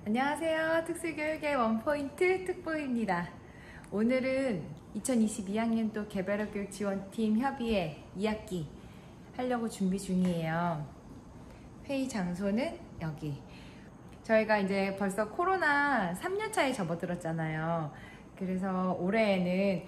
안녕하세요. 특수교육의 원포인트 특보입니다. 오늘은 2022학년도 개별학교육 지원팀 협의회 2학기 하려고 준비 중이에요. 회의 장소는 여기. 저희가 이제 벌써 코로나 3년차에 접어들었잖아요. 그래서 올해에는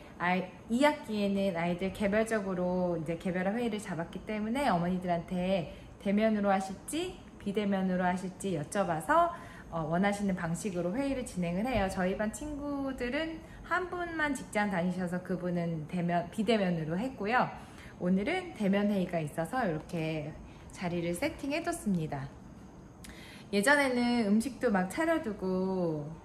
2학기에는 아이들 개별적으로 이제 개별화 회의를 잡았기 때문에 어머니들한테 대면으로 하실지 비대면으로 하실지 여쭤봐서 원하시는 방식으로 회의를 진행을 해요. 저희 반 친구들은 한 분만 직장 다니셔서 그분은 비대면으로 했고요. 오늘은 대면 회의가 있어서 이렇게 자리를 세팅해 뒀습니다. 예전에는 음식도 막 차려두고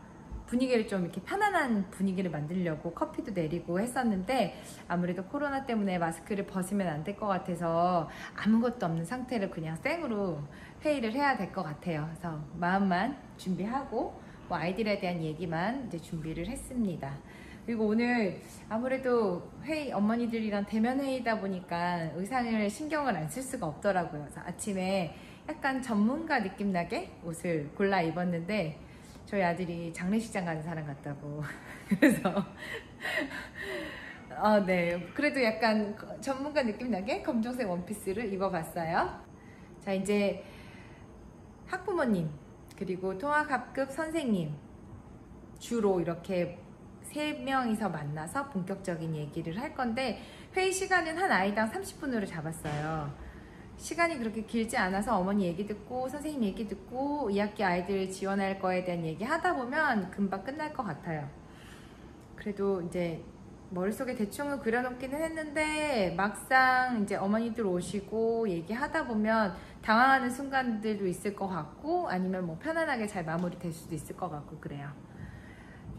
분위기를 좀 이렇게 편안한 분위기를 만들려고 커피도 내리고 했었는데 아무래도 코로나 때문에 마스크를 벗으면 안 될 것 같아서 아무것도 없는 상태로 그냥 생으로 회의를 해야 될 것 같아요. 그래서 마음만 준비하고 뭐 아이들에 대한 얘기만 이제 준비를 했습니다. 그리고 오늘 아무래도 회의 어머니들이랑 대면 회의다 보니까 의상을 신경을 안 쓸 수가 없더라고요. 그래서 아침에 약간 전문가 느낌 나게 옷을 골라 입었는데 저희 아들이 장례식장 가는 사람 같다고 그래서 네, 그래도 약간 전문가 느낌 나게 검정색 원피스를 입어봤어요. 자, 이제 학부모님 그리고 통학합급 선생님 주로 이렇게 3명이서 만나서 본격적인 얘기를 할 건데 회의 시간은 한 아이당 30분으로 잡았어요. 시간이 그렇게 길지 않아서 어머니 얘기 듣고 선생님 얘기 듣고 2학기 아이들 지원할 거에 대한 얘기 하다 보면 금방 끝날 것 같아요. 그래도 이제 머릿속에 대충은 그려놓기는 했는데 막상 이제 어머니들 오시고 얘기하다 보면 당황하는 순간들도 있을 것 같고 아니면 뭐 편안하게 잘 마무리될 수도 있을 것 같고 그래요.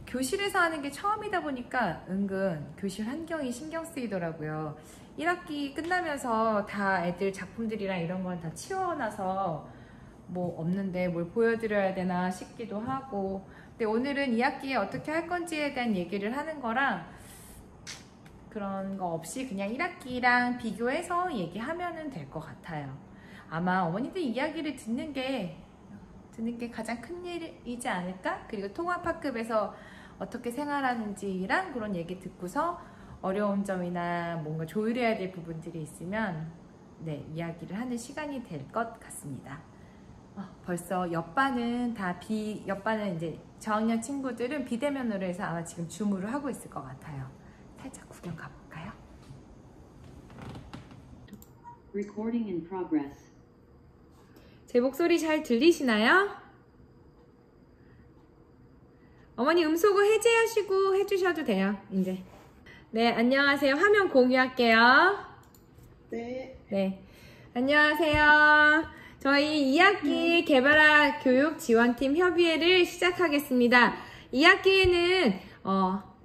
교실에서 하는 게 처음이다 보니까 은근 교실 환경이 신경 쓰이더라고요. 1학기 끝나면서 다 애들 작품들이랑 이런 건 다 치워놔서 뭐 없는데 뭘 보여드려야 되나 싶기도 하고 근데 오늘은 2학기에 어떻게 할 건지에 대한 얘기를 하는 거랑 그런 거 없이 그냥 1학기랑 비교해서 얘기하면 될 것 같아요. 아마 어머니들 이야기를 듣는 게 가장 큰 일이지 않을까? 그리고 통합학급에서 어떻게 생활하는지랑 그런 얘기 듣고서 어려운 점이나 뭔가 조율해야 될 부분들이 있으면 네, 이야기를 하는 시간이 될 것 같습니다. 벌써 옆반은 옆반은 이제 저학년 친구들은 비대면으로 해서 아마 지금 줌으로 하고 있을 것 같아요. 살짝 구경 가볼까요? Recording in progress. 제 목소리 잘 들리시나요? 어머니 음소거 해제하시고 해주셔도 돼요. 이제. 네, 안녕하세요. 화면 공유할게요. 네. 안녕하세요. 저희 2학기 개별화 교육 지원팀 협의회를 시작하겠습니다. 2학기에는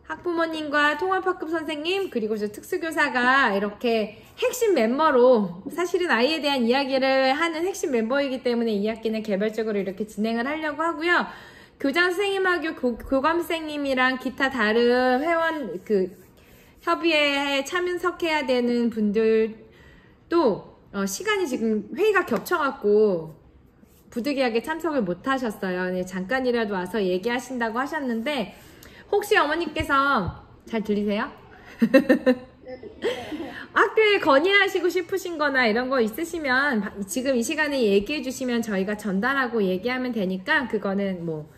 학부모님과 통합학급 선생님 그리고 저 특수교사가 이렇게 핵심 멤버로 사실은 아이에 대한 이야기를 하는 핵심 멤버이기 때문에 2학기는 개별적으로 이렇게 진행을 하려고 하고요. 교장 선생님하고 교감 선생님이랑 기타 다른 회원 협의회에 참석해야 되는 분들도 시간이 지금 회의가 겹쳐갖고 부득이하게 참석을 못 하셨어요. 네, 잠깐이라도 와서 얘기하신다고 하셨는데 혹시 어머니께서 잘 들리세요? 학교에 건의하시고 싶으신 거나 이런 거 있으시면 지금 이 시간에 얘기해 주시면 저희가 전달하고 얘기하면 되니까 그거는 뭐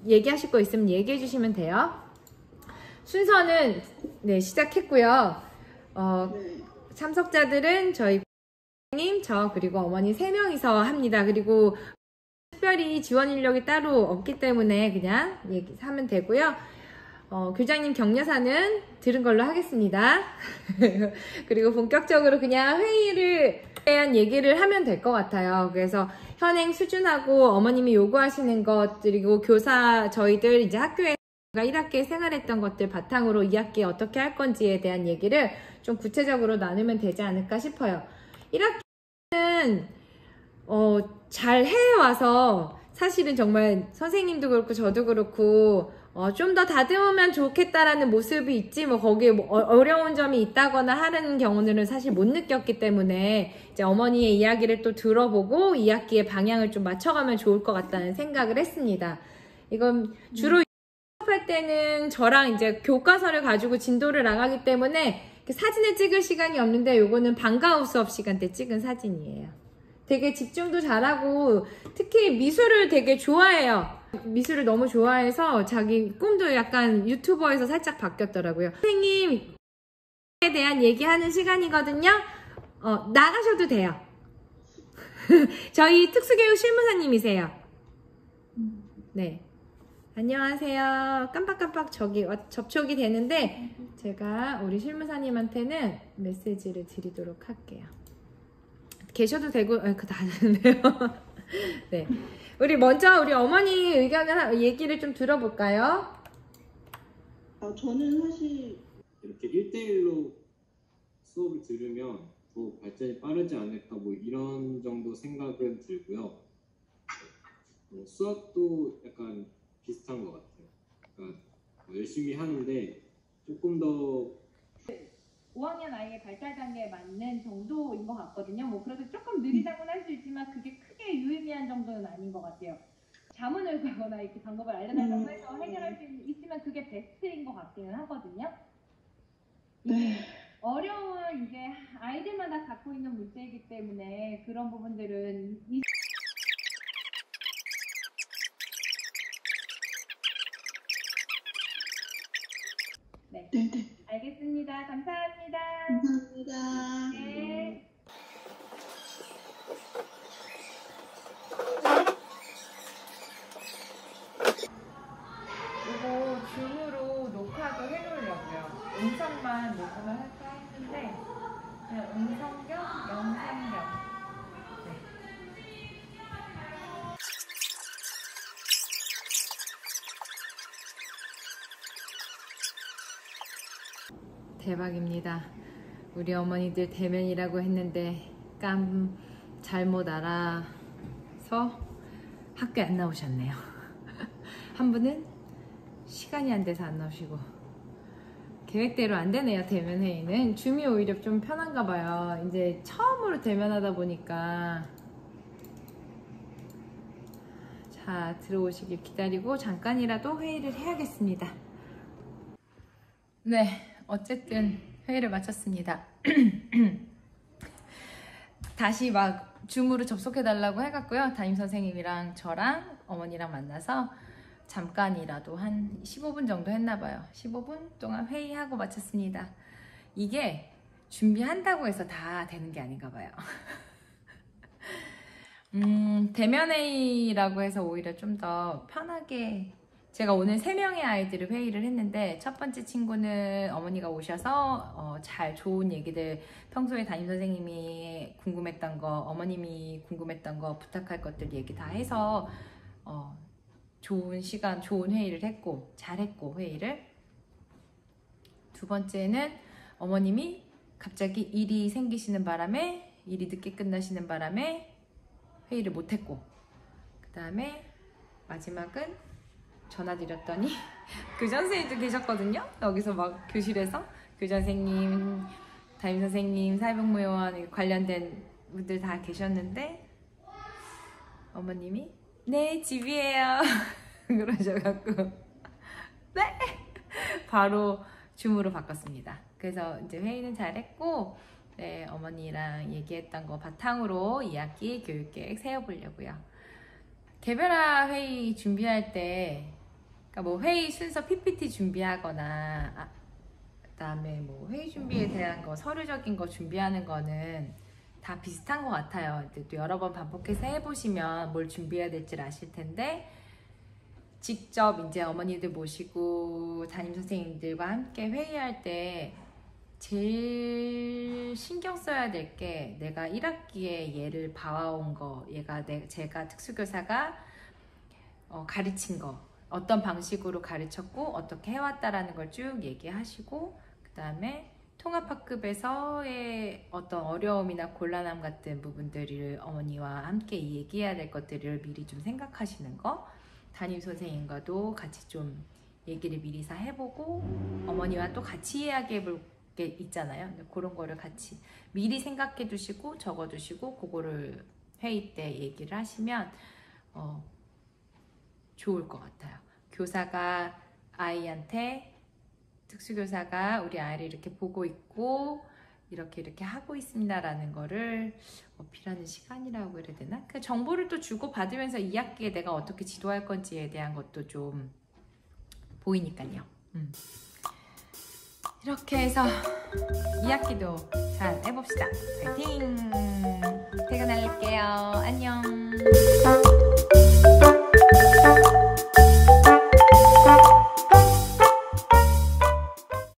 얘기하실 거 있으면 얘기해 주시면 돼요. 순서는 네, 시작했고요. 참석자들은 저희 선생님, 저 그리고 어머니 3명이서 합니다. 그리고 특별히 지원 인력이 따로 없기 때문에 그냥 얘기하면 되고요. 교장님 격려사는 들은 걸로 하겠습니다. 그리고 본격적으로 그냥 회의를 대한 얘기를 하면 될 것 같아요. 그래서 현행 수준하고 어머님이 요구하시는 것 그리고 교사 저희들 이제 학교에 1학기에 생활했던 것들 바탕으로 2학기에 어떻게 할 건지에 대한 얘기를 좀 구체적으로 나누면 되지 않을까 싶어요. 1학기는 잘 해와서 사실은 정말 선생님도 그렇고 저도 그렇고 좀 더 다듬으면 좋겠다라는 모습이 있지 뭐 거기에 뭐 어려운 점이 있다거나 하는 경우는 사실 못 느꼈기 때문에 이제 어머니의 이야기를 또 들어보고 2학기의 방향을 좀 맞춰가면 좋을 것 같다는 생각을 했습니다. 이건 주로 할 때는 저랑 이제 교과서를 가지고 진도를 나가기 때문에 사진을 찍을 시간이 없는데 요거는 방과후 수업 시간 때 찍은 사진이에요. 되게 집중도 잘하고 특히 미술을 되게 좋아해요. 미술을 너무 좋아해서 자기 꿈도 약간 유튜버에서 살짝 바뀌었더라고요. 선생님에 대한 얘기하는 시간이거든요. 나가셔도 돼요. 저희 특수교육 실무사님이세요. 네. 안녕하세요. 깜빡깜빡 접촉이 되는데 제가 우리 실무사님한테는 메시지를 드리도록 할게요. 계셔도 되고, 다 되는데요. 네. 먼저 우리 어머니 의견을, 얘기를 좀 들어볼까요? 저는 사실 이렇게 1대1로 수업을 들으면 더 발전이 빠르지 않을까 뭐 이런 정도 생각은 들고요. 수학도 약간 비슷한 것 같아요. 그러니까 열심히 하는데 조금 더 5학년 아이의 발달 단계에 맞는 정도인 것 같거든요. 뭐 그래서 조금 느리다고는 할 수 있지만 그게 크게 유의미한 정도는 아닌 것 같아요. 자문을 가거나 이렇게 방법을 알려달라고 해서 해결할 수 있으면 그게 베스트인 것 같기는 하거든요. 네. 어려운 이게 아이들마다 갖고 있는 문제이기 때문에 그런 부분들은 네네. 알겠습니다. 감사합니다. 감사합니다. 네. 이거 줌으로 녹화도 해놓으려고요. 음성만 녹음을 할까 했는데 그냥 음성 겸 영상 겸. 대박입니다. 우리 어머니들 대면이라고 했는데 잘못 알아서 학교에 안 나오셨네요. 한 분은 시간이 안 돼서 안 나오시고 계획대로 안 되네요. 대면 회의는 줌이 오히려 좀 편한가 봐요. 이제 처음으로 대면하다 보니까. 자, 들어오시길 기다리고 잠깐이라도 회의를 해야겠습니다. 네, 어쨌든 회의를 마쳤습니다. 다시 막 줌으로 접속해달라고 해갖고요. 담임선생님이랑 저랑 어머니랑 만나서 잠깐이라도 한 15분 정도 했나봐요. 15분 동안 회의하고 마쳤습니다. 이게 준비한다고 해서 다 되는 게 아닌가 봐요. 대면 회의라고 해서 오히려 좀 더 편하게 제가 오늘 3명의 아이들을 회의를 했는데 첫 번째 친구는 어머니가 오셔서 좋은 얘기들 평소에 담임선생님이 궁금했던 거 어머님이 궁금했던 거 부탁할 것들 얘기 다 해서 좋은 시간 좋은 회의를 했고 잘했고 회의를 두 번째는 어머님이 갑자기 일이 생기시는 바람에 일이 늦게 끝나시는 바람에 회의를 못했고 그 다음에 마지막은 전화드렸더니 교장선생님도 계셨거든요. 여기서 막 교실에서 교장선생님, 담임선생님, 사회복무요원 관련된 분들 다 계셨는데 어머님이 네 집이에요 그러셔갖고 네 바로 줌으로 바꿨습니다. 그래서 이제 회의는 잘했고 네, 어머니랑 얘기했던 거 바탕으로 2학기 교육계획 세워보려고요. 개별화 회의 준비할 때 그러니까 뭐 회의 순서 PPT 준비하거나 그다음에 뭐 회의 준비에 대한 거 서류적인 거 준비하는 거는 다 비슷한 것 같아요. 또 여러 번 반복해서 해보시면 뭘 준비해야 될지 아실 텐데 직접 이제 어머니들 모시고 담임 선생님들과 함께 회의할 때 제일 신경 써야 될 게 내가 1학기에 얘를 봐온 거 제가 특수교사가 가르친 거 어떤 방식으로 가르쳤고 어떻게 해왔다라는 걸 쭉 얘기하시고 그 다음에 통합학급에서의 어떤 어려움이나 곤란함 같은 부분들을 어머니와 함께 얘기해야 될 것들을 미리 좀 생각하시는 거 담임선생님과도 같이 좀 얘기를 미리 다 해보고 어머니와 또 같이 이야기해볼 게 있잖아요. 그런 거를 같이 미리 생각해 두시고 적어 두시고 그거를 회의 때 얘기를 하시면 좋을 것 같아요. 교사가 아이한테, 특수교사가 우리 아이를 이렇게 보고 있고 이렇게 하고 있습니다라는 거를 어필하는 시간이라고 해야 되나? 그 정보를 또 주고 받으면서 2학기에 내가 어떻게 지도할 건지에 대한 것도 좀 보이니까요. 이렇게 해서 2학기도 잘 해봅시다. 파이팅! 퇴근할게요. 안녕.